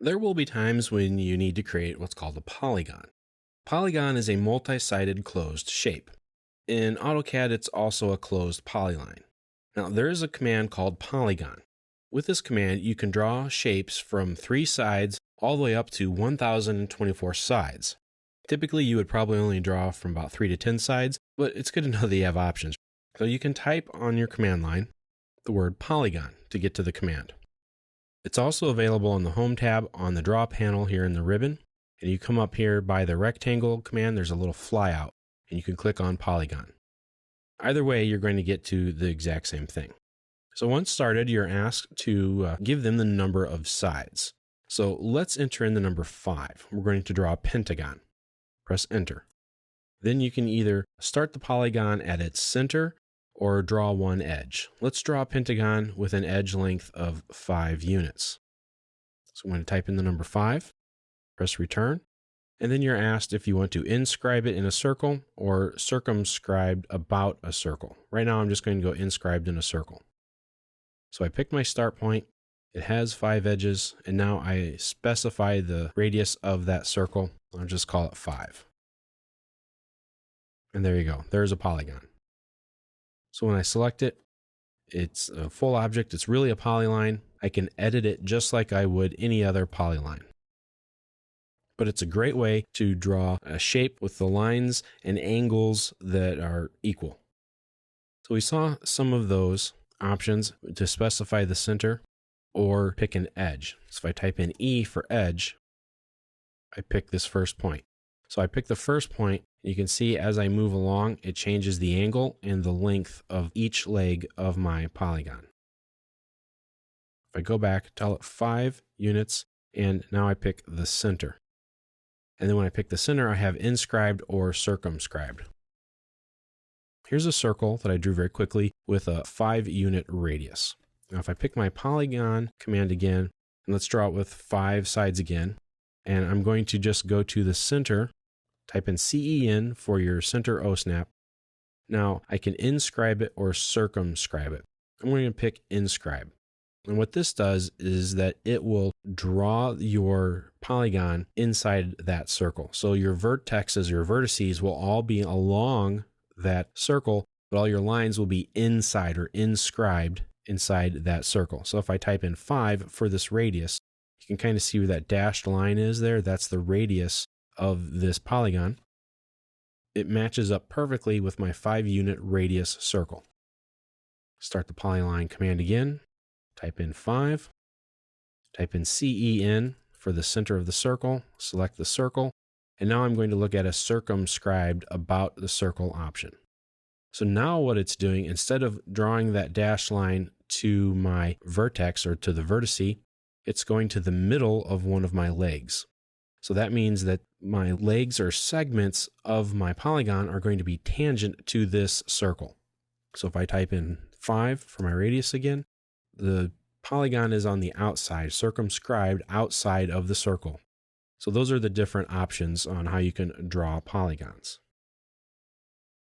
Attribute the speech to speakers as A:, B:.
A: There will be times when you need to create what's called a polygon. Polygon is a multi-sided closed shape. In AutoCAD, it's also a closed polyline. Now, there is a command called polygon. With this command, you can draw shapes from 3 sides all the way up to 1024 sides. Typically, you would probably only draw from about 3 to 10 sides, but it's good to know that you have options. So you can type on your command line the word polygon to get to the command. It's also available in the Home tab on the Draw panel here in the ribbon. And you come up here by the rectangle command, there's a little flyout, and you can click on polygon. Either way, you're going to get to the exact same thing. So once started, you're asked to give them the number of sides. So let's enter in the number 5. We're going to draw a pentagon. Press enter. Then you can either start the polygon at its center or draw one edge. Let's draw a pentagon with an edge length of 5 units. So I'm going to type in the number 5, press return, and then you're asked if you want to inscribe it in a circle or circumscribed about a circle. Right now I'm just going to go inscribed in a circle. So I pick my start point, it has 5 edges, and now I specify the radius of that circle. I'll just call it 5. And there you go, there's a polygon. So when I select it, it's a full object, it's really a polyline. I can edit it just like I would any other polyline. But it's a great way to draw a shape with the lines and angles that are equal. So we saw some of those options to specify the center or pick an edge. So if I type in E for edge, I pick this first point. So I pick the first point. You can see as I move along, it changes the angle and the length of each leg of my polygon. If I go back, tell it 5 units, and now I pick the center. And then when I pick the center, I have inscribed or circumscribed. Here's a circle that I drew very quickly with a 5-unit radius. Now if I pick my polygon command again, and let's draw it with 5 sides again, and I'm going to just go to the center, type in CEN for your center OSNAP. Now I can inscribe it or circumscribe it. I'm going to pick inscribe. And what this does is that it will draw your polygon inside that circle. So your vertexes, your vertices will all be along that circle, but all your lines will be inside or inscribed inside that circle. So if I type in 5 for this radius, you can kind of see where that dashed line is there. That's the radius of this polygon. It matches up perfectly with my 5-unit radius circle. Start the polyline command again. Type in 5, type in CEN for the center of the circle, select the circle, and now I'm going to look at a circumscribed about the circle option. So now what it's doing, instead of drawing that dashed line to my vertex or to the vertice, it's going to the middle of one of my legs. So that means that my legs or segments of my polygon are going to be tangent to this circle. So if I type in 5 for my radius again, the polygon is on the outside, circumscribed outside of the circle. So those are the different options on how you can draw polygons.